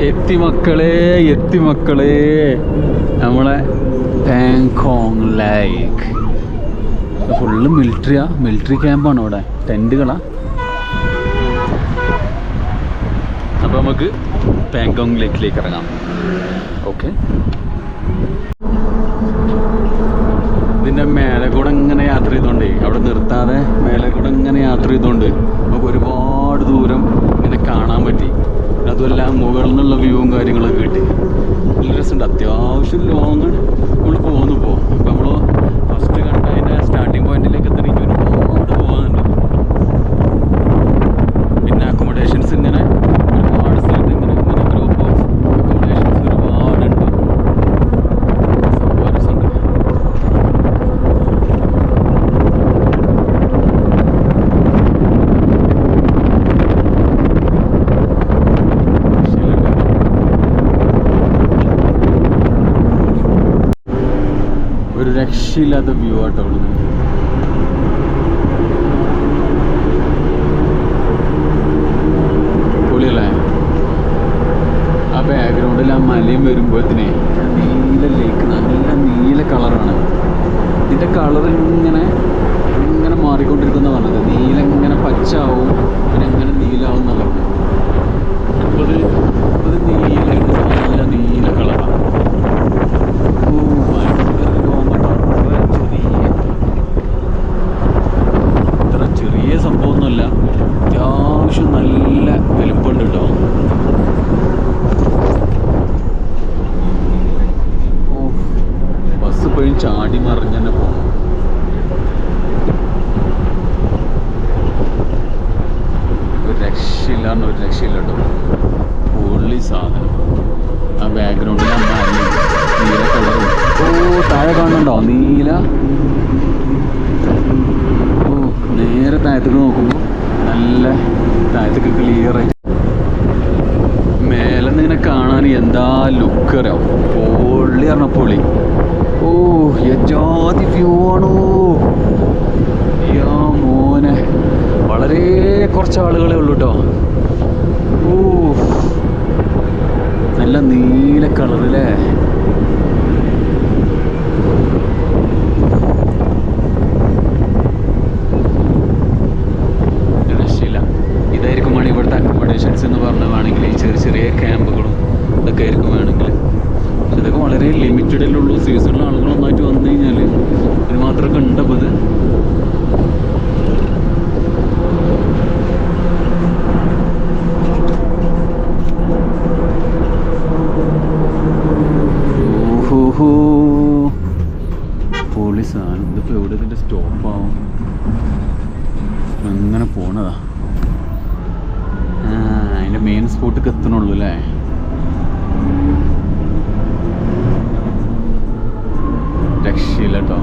എത്തി മക്കളെ നമ്മളെ പാങ്കോങ് ലേക്ക്. ഫുള്ള് മിലിറ്ററി ക്യാമ്പാണ് ഇവിടെ, ടെൻറ്റുകളാ. അപ്പോൾ നമുക്ക് പാങ്കോങ് ലേക്കിലേക്ക് ഇറങ്ങാം. ഓക്കെ, ഇതിൻ്റെ മേലെ കൂടെ ഇങ്ങനെ യാത്ര ചെയ്തുകൊണ്ടേ, അവിടെ നിർത്താതെ മേലെ കൂടെ ഇങ്ങനെ യാത്ര ചെയ്തുകൊണ്ട് നമുക്ക് ഒരുപാട് ദൂരം ഇങ്ങനെ കാണാൻ പറ്റി. അതുമല്ല മുകളിൽ നിന്നുള്ള വ്യൂവും കാര്യങ്ങളൊക്കെ കിട്ടി. നല്ല രസമുണ്ട്. അത്യാവശ്യം ലോങ് നമ്മൾ പോകുമ്പോൾ അപ്പോൾ നമ്മൾ ഫസ്റ്റ് കണ്ട അതിൻ്റെ സ്റ്റാർട്ടിങ് പോയിന്റിലേക്ക് എത്തണമെങ്കിൽ ഒരുപാട് പോകാനുണ്ട്. പിന്നെ അക്കോമഡേഷൻസ് ഇങ്ങനെ ഒരുപാട് സ്ഥലത്ത് ഇങ്ങനെ ഗ്രൂപ്പ് ഓഫ് അക്കോമഡേഷൻസ് ഒരുപാടുണ്ട്. സംഭവം രസമുണ്ട്. ഒരു രക്ഷയില്ലാത്ത വ്യൂ ആട്ടോ അവിടുന്ന്. പൊളിയല്ലേ? ആ ബാക്ക്ഗ്രൗണ്ടിൽ ആ മലയും വരുമ്പോഴത്തേനെ നീല ലേക്ക്, നല്ല നീല കളറാണ്. ഇതിൻ്റെ കളർ ഇങ്ങനെ മാറിക്കൊണ്ടിരിക്കുന്ന പറഞ്ഞത്. നീല ഇങ്ങനെ പച്ചാവും, പിന്നെ ഇങ്ങനെ നീലാവും എന്നാണ് പറഞ്ഞത്. അപ്പോൾ ഇത് നീല, നല്ല നീല കളറാണ്. ചെറിയ സംഭവമൊന്നുമല്ല, അത്യാവശ്യം നല്ല വലുപ്പമുണ്ട് കേട്ടോ. ബസ് ഇപ്പോഴും ചാടി മറിഞ്ഞ് തന്നെ പോകണം. ഒരു രക്ഷയില്ല കേട്ടോ. പൊള്ളി സാധനം. ആ ബാക്ക്ഗ്രൗണ്ടിൽ നീല കളറും. താഴെ കാണുന്നുണ്ടോ നീല? നേരെ താഴത്തേക്ക് നോക്കുമ്പോൾ നല്ല താഴത്തേക്ക് ക്ലിയറായിട്ട് മേലെ നിന്ന് ഇങ്ങനെ കാണാൻ എന്താ ലുക്ക് അറിയാം. പൊള്ളി പറഞ്ഞ പൊളി. യജാതി വ്യൂ ആണോ യാ മോനെ. വളരെ കുറച്ച് ആളുകളേ ഉള്ളൂ കേട്ടോ. നല്ല നീല കളറല്ലേ? എന്ന് പറഞ്ഞാണെങ്കിൽ ഈ ചെറിയ ക്യാമ്പുകളും ഇതൊക്കെ ആയിരിക്കും വേണമെങ്കിൽ. പക്ഷെ ഇതൊക്കെ വളരെ ലിമിറ്റഡിലുള്ളൂ. സീസണിൽ ആളുകൾ ഒന്നായിട്ട് വന്നു കഴിഞ്ഞാൽ ഇതിന് മാത്രമൊക്കെ ഉണ്ടപ്പോൾ ഇത്. ഓഹോ പൊളി സാധനം. ഇതിപ്പോൾ എവിടെ ഇതിൻ്റെ സ്റ്റോപ്പാവും? അങ്ങനെ പോണതാ. അതിൻ്റെ മെയിൻ സ്പോട്ടിലേക്ക് എത്തണുള്ളൂ അല്ലേ? രക്ഷയില്ല കേട്ടോ.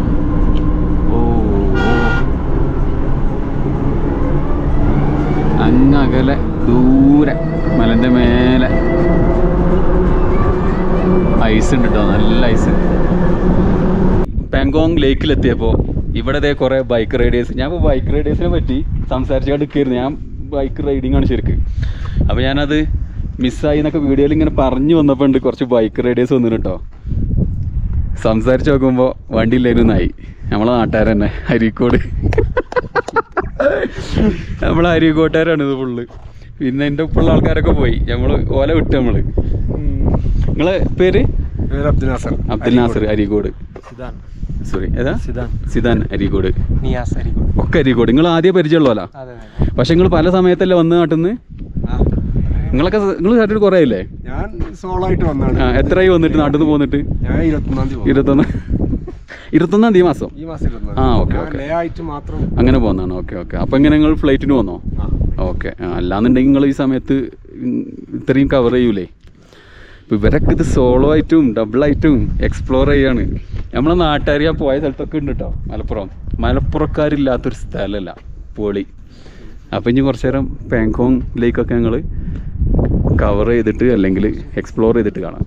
അങ്ങകലെ ദൂരെ മലൻ്റെ മേലെ ഐസ് ഉണ്ട് കേട്ടോ, നല്ല ഐസ്. പാങ്കോങ് ലേക്കിലെത്തിയപ്പോൾ ഇവിടെ കുറേ ബൈക്ക് റൈഡേഴ്സ്. ഞാൻ ഇപ്പോൾ ബൈക്ക് റൈഡേഴ്സിനെ പറ്റി സംസാരിച്ചുകൊണ്ടിരിക്കുകയായിരുന്നു. ഞാൻ ബൈക്ക് റൈഡിങ് ആണ് ശരിക്ക്. അപ്പോൾ ഞാനത് മിസ്സായി എന്നൊക്കെ വീഡിയോയിൽ ഇങ്ങനെ പറഞ്ഞു വന്നപ്പോൾ ഉണ്ട് കുറച്ച് ബൈക്ക് റൈഡേഴ്സ് വന്നിട്ട് കേട്ടോ. സംസാരിച്ച് നോക്കുമ്പോൾ വണ്ടിയില്ലായിരുന്നായി. നമ്മളെ നാട്ടുകാർ തന്നെ, അരീക്കോട്. നമ്മളെ അരീക്കോട്ടുകാരാണ് ഇത് ഫുള്ള്. പിന്നെ എൻ്റെ ഒപ്പമുള്ള ആൾക്കാരൊക്കെ പോയി. നമ്മൾ ഓല വിട്ട്. നിങ്ങളെ പേര്? അബ്ദുൽ നാസർ, അരീക്കോട്. സോറി, ഏതാ? സിദാൻ, അരീക്കോട്. ഒക്കെ അരീക്കോട്. നിങ്ങൾ ആദ്യം പരിചയമുള്ളതല്ല. പക്ഷെ നിങ്ങൾ പല സമയത്തല്ലേ വന്ന് നാട്ടിൽ? നിങ്ങൾ നാട്ടിൽ കുറേ ഇല്ലേ? ഞാൻ സോളോ ആയിട്ട് വന്നതാണ്. എത്രയായി വന്നിട്ട് നാട്ടിൽ നിന്ന് പോന്നിട്ട്? 21 തീയതി മാസം. ഓക്കെ അങ്ങനെ പോകുന്നതാണ്. ഓക്കെ. അപ്പം എങ്ങനെ നിങ്ങൾ ഫ്ലൈറ്റിന് പോന്നോ? ഓക്കെ. അല്ലാന്നുണ്ടെങ്കിൽ നിങ്ങൾ ഈ സമയത്ത് ഇത്രയും കവർ ചെയ്യൂലേ? ഇപ്പം ഇവരൊക്കെ ഇത് സോളോ ആയിട്ടും ഡബിളായിട്ടും എക്സ്പ്ലോർ ചെയ്യാണ്. നമ്മളെ നാട്ടുകാർ ഞാൻ പോയ സ്ഥലത്തൊക്കെ ഉണ്ട് കേട്ടോ. മലപ്പുറക്കാരില്ലാത്തൊരു സ്ഥലമല്ല, പൊളി. അപ്പം ഇനി കുറച്ച് നേരം പാങ്കോങ് ലേക്കൊക്കെ ഞങ്ങൾ കവർ ചെയ്തിട്ട് അല്ലെങ്കിൽ എക്സ്പ്ലോർ ചെയ്തിട്ട് കാണാം.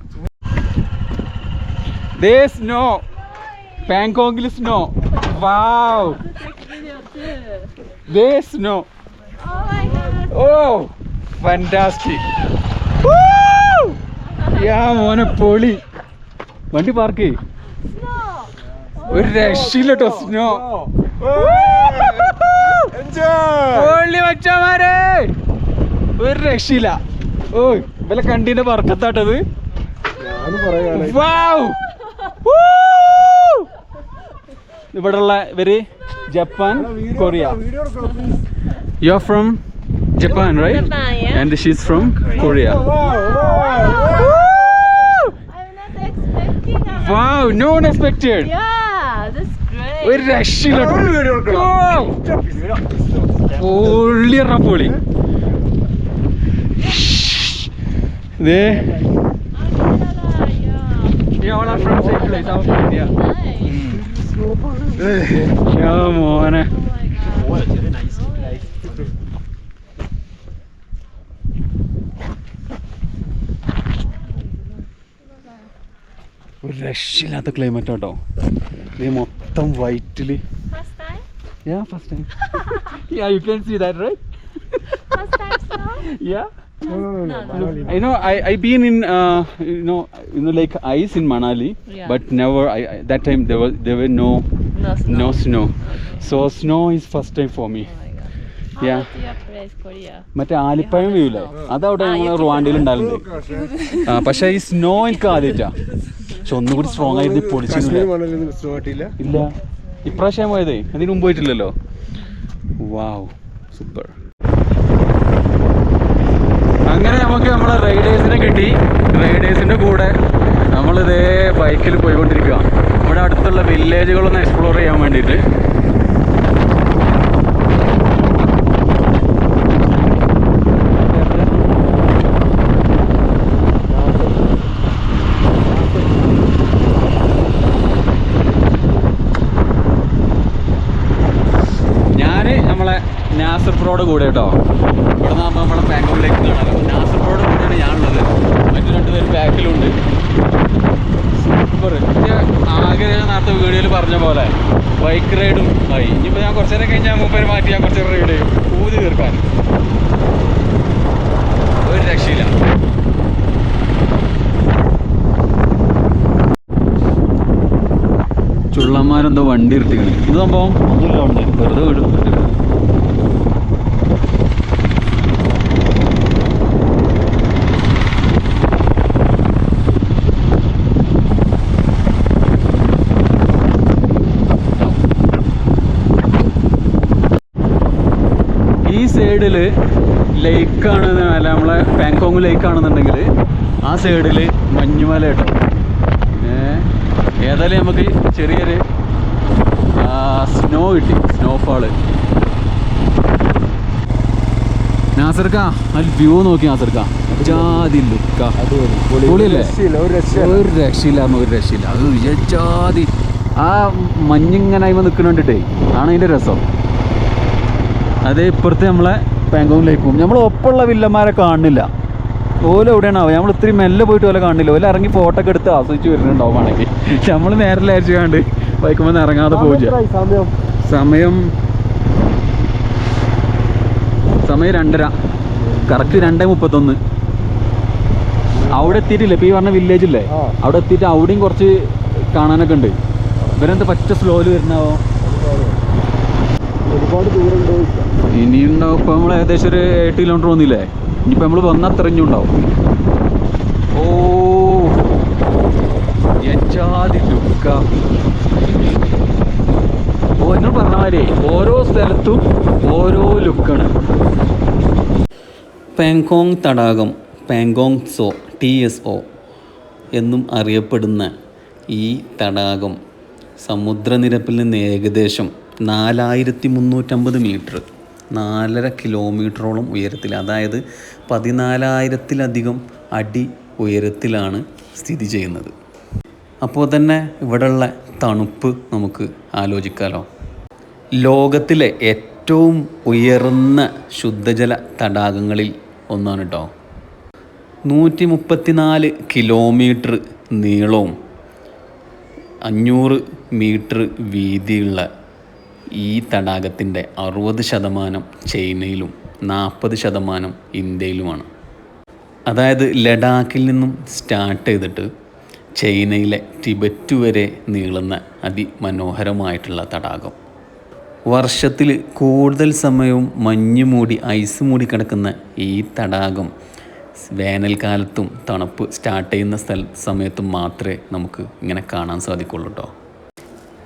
സ്നോ, പാങ്കോങ്ങിൽ snow. Wow, snow. Oh fantastic. Yeah മോനെ പൊളി. വണ്ടി പാർക്ക് ഒരു രക്ഷയില്ല കേട്ടോ. സ്നോ പൊളി മച്ചാമാരെ, ഒരു രക്ഷയില്ല. ഓ ഇവലെ കണ്ടിന്റെ പറക്കത്താട്ടത്. ഇവിടെയുള്ള ഇവര് Japan, Korea. You are from Japan, right? Japan, yeah. And she's from Korea. I'm not expecting that. Wow, no one expected. Yeah, that's great. ഒരു രക്ഷയില്ല. പൊളി. ദേ all are from same place, South India. യാ മോനെ. ഒരു രക്ഷയില്ലാത്ത climate കേട്ടോ. ഇത് മൊത്തം വൈറ്റില്. First time? Yeah, first time. Yeah, you can see that, right? First time snow? Yeah. No. I know. I been in like ice in Manali, Yeah. but never. That time there were no No snow. So snow is first time for me. Oh my god. Yeah. How about your place, Korea? മറ്റേ ആലിപ്പഴം വ്യൂല്ലേ, അതവിടെ നമ്മൾ റുവാണ്ടയിൽ ഉണ്ടായിരുന്നു. പക്ഷെ ഈ snow എനിക്ക് ആദ്യമായിട്ടാ. പക്ഷെ ഒന്നുകൂടി സ്ട്രോങ് ആയിട്ട് പൊളിച്ചില്ല. ഇല്ല, ഇപ്രാവശ്യം പോയതേ, അതിന് മുമ്പ് പോയിട്ടില്ലല്ലോ. വാവ്, സൂപ്പർ. അങ്ങനെ നമുക്ക് നമ്മളെ റൈഡേഴ്സിനെ കിട്ടി. റൈഡേഴ്സിന്റെ കൂടെ നമ്മളിതേ ബൈക്കിൽ പോയിക്കൊണ്ടിരിക്കുക. ഇവിടെ അടുത്തുള്ള വില്ലേജുകളൊന്ന് എക്സ്പ്ലോർ ചെയ്യാൻ വേണ്ടിയിട്ട്. നാസർപ്രോയുടെ കൂടെ കേട്ടോ. ഇവിടെ നിന്നാകുമ്പോൾ നമ്മളെ ബാംഗ്ലൂരിലേക്ക് കാണാമല്ലോ. നാസർപ്രോയുടെ കൂടെയാണ് ഞാനുള്ളത്. മറ്റു രണ്ടുപേരും ബാക്കിലുണ്ട്. സൂപ്പർ. ആകെ ഞാൻ നേരത്തെ വീഡിയോയിൽ പറഞ്ഞ പോലെ ബൈക്ക് റൈഡും ആയി. ഇനിയിപ്പോൾ ഞാൻ കുറച്ച് നേരം കഴിഞ്ഞാൽ മൂപ്പര് മാറ്റി ഞാൻ കുറച്ച് റൈഡ് ചെയ്യും, ഊതി തീർക്കാൻ. ഒരു രക്ഷയില്ല. ചുള്ളന്മാരെന്തോ വണ്ടി ഇരുത്തിക്കണം. ഇത് സംഭവം ഒന്നുമില്ല, ഉണ്ട് വെറുതെ വിടും. ഈ സൈഡിൽ ലേക്കാണ്, അല്ല നമ്മളെ പാങ്കോങ് ലേക്കാണെന്നുണ്ടെങ്കിൽ ആ സൈഡിൽ മഞ്ഞുമല കേട്ടോ. ഏതായാലും നമുക്ക് ചെറിയൊരു സ്നോ കിട്ടി, സ്നോഫാള്. നാസർക്ക ആ വ്യൂ നോക്കി. നാസർക്ക ജാതി ലുക്ക പൊളിയല്ലേ? ഒരു രക്ഷയില്ല, ഒരു രക്ഷയില്ല. അത് ജാതി ആ മഞ്ഞിങ്ങനെ ആയി നിൽക്കുന്നുണ്ടിട്ടേ ആണ് അതിൻ്റെ രസം. അതേ ഇപ്പുറത്ത് നമ്മളെ പാങ്കോങ് ലേക്കും. നമ്മൾ ഒപ്പമുള്ള വില്ലന്മാരെ കാണുന്നില്ല. ഓല എവിടെയാണാവും? നമ്മൾ ഇത്തിരി മെല്ലെ പോയിട്ട് ഓല കാണില്ല. ഓല ഇറങ്ങി ഫോട്ടോ ഒക്കെ എടുത്ത് ആസ്വദിച്ച് വരുന്നുണ്ടാവും. ആണെങ്കിൽ നമ്മൾ നേരെ അയച്ചു കണ്ട് ബൈക്കുമ്പോൾ ഇറങ്ങാതെ പോവുക. സമയം 2:30, കറക്റ്റ് 2:31. അവിടെ എത്തിയിട്ടില്ല. ഇപ്പോൾ ഈ പറഞ്ഞ വില്ലേജില്ലേ, അവിടെ എത്തിയിട്ട് അവിടെയും കുറച്ച് കാണാനൊക്കെ ഉണ്ട്. ഇവരെന്താ പറ്റ സ്ലോയിൽ വരുന്നാവോ? ഒരുപാട് ദൂരം ഇനിയുണ്ടാവും. ഇപ്പം നമ്മൾ ഏകദേശം ഒരു 8 കിലോമീറ്റർ വന്നില്ലേ. ഇനിയിപ്പോൾ നമ്മൾ വന്ന അത്ര ഇഞ്ഞുണ്ടാവും. ഓ എച്ചാതി ലുക്ക. ഓ എന്നോട് പറഞ്ഞ മാതിരി ഓരോ സ്ഥലത്തും ഓരോ ലുക്കാണ്. പാങ്കോങ് തടാകം, പാങ്കോങ് സോ TSO എന്നും അറിയപ്പെടുന്ന ഈ തടാകം സമുദ്രനിരപ്പിൽ നിന്ന് ഏകദേശം 4350 മീറ്റർ, 4.5 കിലോമീറ്ററോളം ഉയരത്തിൽ, അതായത് 14,000-ലധികം അടി ഉയരത്തിലാണ് സ്ഥിതി ചെയ്യുന്നത്. അപ്പോൾ തന്നെ ഇവിടെയുള്ള തണുപ്പ് നമുക്ക് ആലോചിക്കാമല്ലോ. ലോകത്തിലെ ഏറ്റവും ഉയർന്ന ശുദ്ധജല തടാകങ്ങളിൽ ഒന്നാണ് കേട്ടോ. 134 കിലോമീറ്റർ നീളവും 500 മീറ്റർ വീതിയുള്ള ഈ തടാകത്തിൻ്റെ 60% ചൈനയിലും 40% ഇന്ത്യയിലുമാണ്. അതായത് ലഡാക്കിൽ നിന്നും സ്റ്റാർട്ട് ചെയ്തിട്ട് ചൈനയിലെ ടിബറ്റ് വരെ നീളുന്ന അതിമനോഹരമായിട്ടുള്ള തടാകം. വർഷത്തിൽ കൂടുതൽ സമയവും മഞ്ഞ് മൂടി ഐസ് മൂടി കിടക്കുന്ന ഈ തടാകം വേനൽക്കാലത്തും തണുപ്പ് സ്റ്റാർട്ട് ചെയ്യുന്ന സമയത്തും മാത്രമേ നമുക്ക് ഇങ്ങനെ കാണാൻ സാധിക്കുള്ളൂ കേട്ടോ.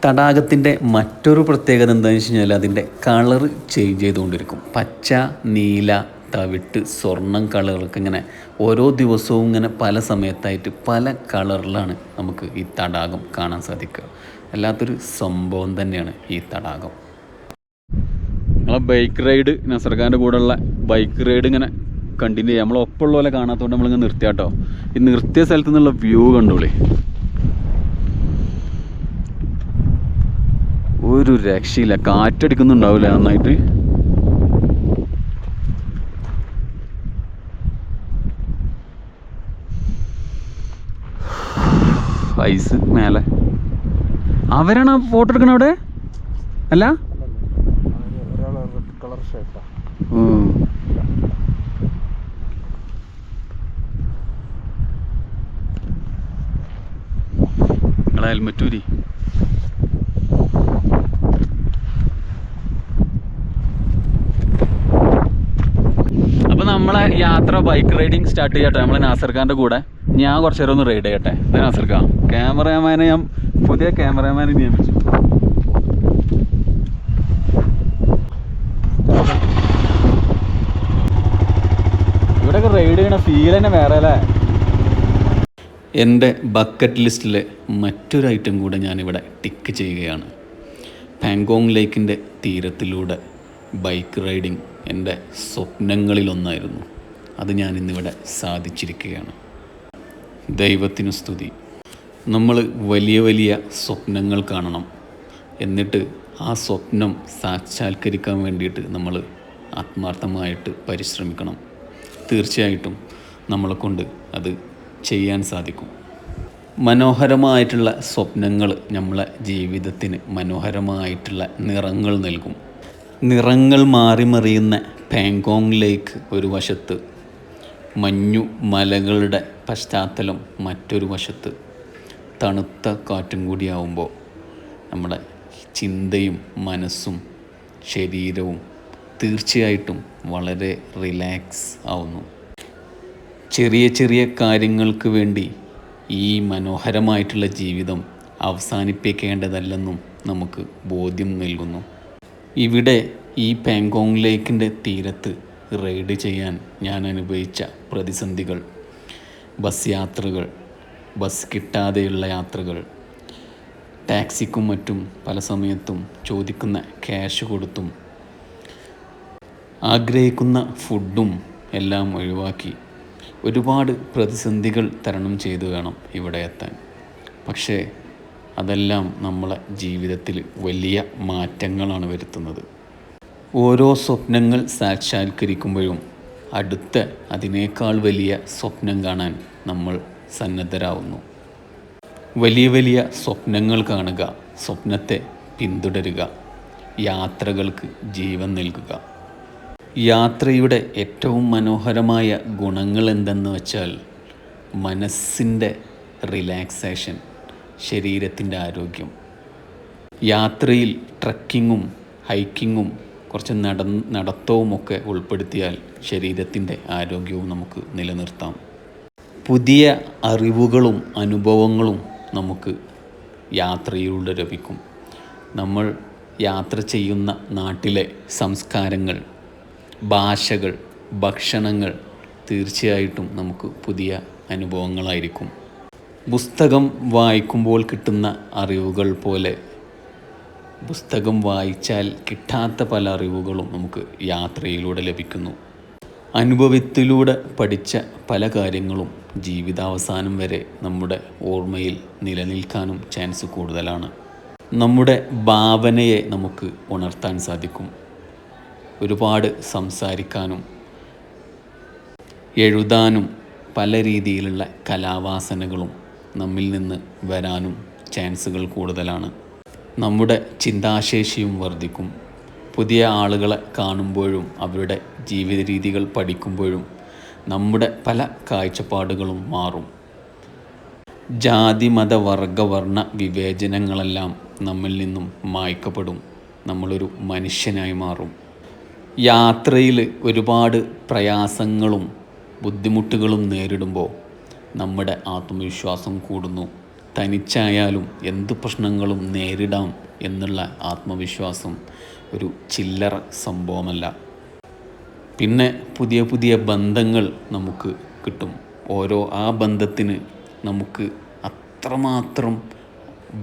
തടാകത്തിൻ്റെ മറ്റൊരു പ്രത്യേകത എന്താണെന്ന് വെച്ച് കഴിഞ്ഞാൽ അതിൻ്റെ കളറ് ചേഞ്ച് ചെയ്തുകൊണ്ടിരിക്കും. പച്ച, നീല, തവിട്ട്, സ്വർണ്ണം കളറുകൾക്ക് ഇങ്ങനെ ഓരോ ദിവസവും ഇങ്ങനെ പല സമയത്തായിട്ട് പല കളറിലാണ് നമുക്ക് ഈ തടാകം കാണാൻ സാധിക്കുക. വല്ലാത്തൊരു സംഭവം തന്നെയാണ് ഈ തടാകം. നമ്മളെ ബൈക്ക് റൈഡ്, നസർഖാൻ്റെ കൂടെയുള്ള ബൈക്ക് റൈഡ് ഇങ്ങനെ കണ്ടിന്യൂ ചെയ്യാം. നമ്മളൊപ്പമുള്ള പോലെ കാണാത്തതുകൊണ്ട് നമ്മളിങ്ങനെ നിർത്തിയാട്ടോ. ഈ നിർത്തിയ സ്ഥലത്തു നിന്നുള്ള വ്യൂ കണ്ടോളേ, ഒരു രക്ഷയില്ല. കാറ്റടിക്കുന്നുണ്ടാവില്ല നന്നായിട്ട്. ഐസ് മേലെ. അവരാണ് ഫോട്ടോ എടുക്കണ അവിടെ അല്ല? ഹെൽമെറ്റൂരി. അപ്പോൾ നമ്മളെ യാത്ര ബൈക്ക് റൈഡിങ് സ്റ്റാർട്ട് ചെയ്യട്ടെ. നമ്മളെ നാസർഖാൻ്റെ കൂടെ ഞാൻ കുറച്ച് നേരം ഒന്ന് റൈഡ് ചെയ്യട്ടെ. നാസർഖാ ക്യാമറമാനെ, ഞാൻ പുതിയ ക്യാമറമാനെ നിയമിച്ചു. ഇവിടെയൊക്കെ റൈഡ് ചെയ്യണ ഫീൽ തന്നെ വേറെ അല്ലേ. എൻ്റെ ബക്കറ്റ് ലിസ്റ്റിലെ മറ്റൊരു ഐറ്റം കൂടെ ഞാനിവിടെ ടിക്ക് ചെയ്യുകയാണ്. പാങ്കോങ് ലേക്കിൻ്റെ തീരത്തിലൂടെ ബൈക്ക് റൈഡിങ് എൻ്റെ സ്വപ്നങ്ങളിലൊന്നായിരുന്നു. അത് ഞാനിന്നിവിടെ സാധിച്ചിരിക്കുകയാണ്. ദൈവത്തിനു സ്തുതി. നമ്മൾ വലിയ വലിയ സ്വപ്നങ്ങൾ കാണണം, എന്നിട്ട് ആ സ്വപ്നം സാക്ഷാത്കരിക്കാൻ വേണ്ടിയിട്ട് നമ്മൾ ആത്മാർത്ഥമായിട്ട് പരിശ്രമിക്കണം. തീർച്ചയായിട്ടും നമ്മളെ കൊണ്ട് അത് ചെയ്യാൻ സാധിക്കും. മനോഹരമായിട്ടുള്ള സ്വപ്നങ്ങൾ നമ്മളെ ജീവിതത്തിന് മനോഹരമായിട്ടുള്ള നിറങ്ങൾ നൽകും. നിറങ്ങൾ മാറി മറിയുന്ന പാങ്കോങ് ലേക്ക് ഒരു വശത്ത്, മഞ്ഞു മലകളുടെ പശ്ചാത്തലം മറ്റൊരു വശത്ത്, തണുത്ത കാറ്റും കൂടിയാവുമ്പോൾ നമ്മുടെ ചിന്തയും മനസ്സും ശരീരവും തീർച്ചയായിട്ടും വളരെ റിലാക്സ് ആവുന്നു. ചെറിയ ചെറിയ കാര്യങ്ങൾക്ക് വേണ്ടി ഈ മനോഹരമായിട്ടുള്ള ജീവിതം അവസാനിപ്പിക്കേണ്ടതല്ലെന്നും നമുക്ക് ബോധ്യം നൽകുന്നു. ഇവിടെ ഈ പാങ്കോങ് ലേക്കിൻ്റെ തീരത്ത് റൈഡ് ചെയ്യാൻ ഞാൻ അനുഭവിച്ച പ്രതിസന്ധികൾ, ബസ് യാത്രകൾ, ബസ് കിട്ടാതെയുള്ള യാത്രകൾ, ടാക്സിക്കും മറ്റും പല സമയത്തും ചോദിക്കുന്ന ക്യാഷ് കൊടുത്തും ആഗ്രഹിക്കുന്ന ഫുഡും എല്ലാം ഒഴിവാക്കി ഒരുപാട് പ്രതിസന്ധികൾ തരണം ചെയ്തു വേണം ഇവിടെ എത്താൻ. പക്ഷേ അതെല്ലാം നമ്മളെ ജീവിതത്തിൽ വലിയ മാറ്റങ്ങളാണ് വരുത്തുന്നത്. ഓരോ സ്വപ്നങ്ങൾ സാക്ഷാത്കരിക്കുമ്പോഴും അടുത്ത അതിനേക്കാൾ വലിയ സ്വപ്നം കാണാൻ നമ്മൾ സന്നദ്ധരാകുന്നു. വലിയ വലിയ സ്വപ്നങ്ങൾ കാണുക, സ്വപ്നത്തെ പിന്തുടരുക, യാത്രകൾക്ക് ജീവൻ നൽകുക. യാത്രയുടെ ഏറ്റവും മനോഹരമായ ഗുണങ്ങൾ എന്തെന്ന് വെച്ചാൽ മനസ്സിൻ്റെ റിലാക്സേഷൻ, ശരീരത്തിൻ്റെ ആരോഗ്യം. യാത്രയിൽ ട്രക്കിങ്ങും ഹൈക്കിങ്ങും കുറച്ച് നടത്തവുമൊക്കെ ഉൾപ്പെടുത്തിയാൽ ശരീരത്തിൻ്റെ ആരോഗ്യവും നമുക്ക് നിലനിർത്താം. പുതിയ അറിവുകളും അനുഭവങ്ങളും നമുക്ക് യാത്രയിലൂടെ ലഭിക്കും. നമ്മൾ യാത്ര ചെയ്യുന്ന നാട്ടിലെ സംസ്കാരങ്ങൾ, ഭാഷകൾ, ഭക്ഷണങ്ങൾ തീർച്ചയായിട്ടും നമുക്ക് പുതിയ അനുഭവങ്ങളായിരിക്കും. പുസ്തകം വായിക്കുമ്പോൾ കിട്ടുന്ന അറിവുകൾ പോലെ പുസ്തകം വായിച്ചാൽ കിട്ടാത്ത പല അറിവുകളും നമുക്ക് യാത്രയിലൂടെ ലഭിക്കുന്നു. അനുഭവത്തിലൂടെ പഠിച്ച പല കാര്യങ്ങളും ജീവിതാവസാനം വരെ നമ്മുടെ ഓർമ്മയിൽ നിലനിൽക്കാനും ചാൻസ് കൂടുതലാണ്. നമ്മുടെ ഭാവനയെ നമുക്ക് ഉണർത്താൻ സാധിക്കും. ഒരുപാട് സംസാരിക്കാനും എഴുതാനും പല രീതിയിലുള്ള കലാവാസനകളും നമ്മിൽ നിന്ന് വരാനും ചാൻസുകൾ കൂടുതലാണ്. നമ്മുടെ ചിന്താശേഷിയും വർദ്ധിക്കും. പുതിയ ആളുകളെ കാണുമ്പോഴും അവരുടെ ജീവിത രീതികൾ പഠിക്കുമ്പോഴും നമ്മുടെ പല കാഴ്ചപ്പാടുകളും മാറും. ജാതി മത വർഗ വർണ്ണ വിവേചനങ്ങളെല്ലാം നമ്മിൽ നിന്നും മായ്ക്കപ്പെടും. നമ്മളൊരു മനുഷ്യനായി മാറും. യാത്രയിൽ ഒരുപാട് പ്രയാസങ്ങളും ബുദ്ധിമുട്ടുകളും നേരിടുമ്പോൾ നമ്മുടെ ആത്മവിശ്വാസം കൂടുന്നു. തനിച്ചായാലും എന്ത് പ്രശ്നങ്ങളും നേരിടാം എന്നുള്ള ആത്മവിശ്വാസം ഒരു ചില്ലറ സംഭവമല്ല. പിന്നെ പുതിയ പുതിയ ബന്ധങ്ങൾ നമുക്ക് കിട്ടും. ആ ബന്ധത്തിന് നമുക്ക് അത്രമാത്രം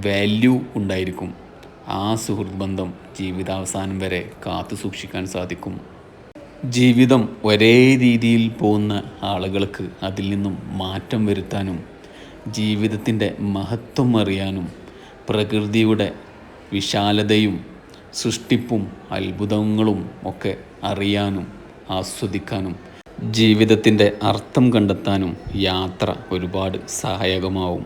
വാല്യൂ ഉണ്ടായിരിക്കും. ആ സുഹൃത്ത് ബന്ധം ജീവിതാവസാനം വരെ കാത്തു സൂക്ഷിക്കാൻ സാധിക്കും. ജീവിതം ഒരേ രീതിയിൽ പോകുന്ന ആളുകൾക്ക് അതിൽ നിന്നും മാറ്റം വരുത്താനും ജീവിതത്തിൻ്റെ മഹത്വം അറിയാനും പ്രകൃതിയുടെ വിശാലതയും സൃഷ്ടിപ്പും അത്ഭുതങ്ങളും ഒക്കെ അറിയാനും ആസ്വദിക്കാനും ജീവിതത്തിൻ്റെ അർത്ഥം കണ്ടെത്താനും യാത്ര ഒരുപാട് സഹായകമാവും.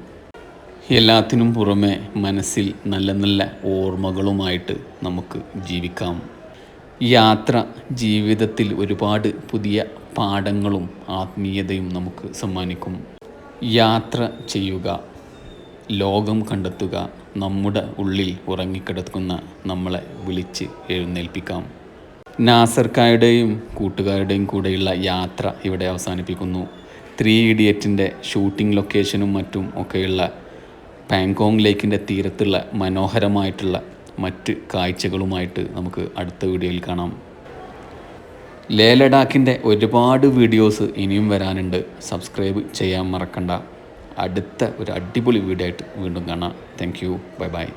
എല്ലാത്തിനും പുറമെ മനസ്സിൽ നല്ല നല്ല ഓർമ്മകളുമായിട്ട് നമുക്ക് ജീവിക്കാം. യാത്ര ജീവിതത്തിൽ ഒരുപാട് പുതിയ പാഠങ്ങളും ആത്മീയതയും നമുക്ക് സമ്മാനിക്കും. യാത്ര ചെയ്യുക, ലോകം കണ്ടെത്തുക, നമ്മുടെ ഉള്ളിൽ ഉറങ്ങിക്കിടക്കുന്ന നമ്മളെ വിളിച്ച് എഴുന്നേൽപ്പിക്കാം. നാസർക്കായുടെയും കൂട്ടുകാരുടെയും കൂടെയുള്ള യാത്ര ഇവിടെ അവസാനിപ്പിക്കുന്നു. 3 ഇഡിയറ്റിൻ്റെ ഷൂട്ടിംഗ് ലൊക്കേഷനും മറ്റും ഒക്കെയുള്ള പാങ്കോങ് ലേക്കിൻ്റെ തീരത്തുള്ള മനോഹരമായിട്ടുള്ള മറ്റ് കാഴ്ചകളുമായിട്ട് നമുക്ക് അടുത്ത വീഡിയോയിൽ കാണാം. ലേ ലഡാക്കിൻ്റെ ഒരുപാട് വീഡിയോസ് ഇനിയും വരാനുണ്ട്. സബ്സ്ക്രൈബ് ചെയ്യാൻ മറക്കണ്ട. അടുത്ത ഒരു അടിപൊളി വീഡിയോ ആയിട്ട് വീണ്ടും കാണാം. Thank you. Bye bye.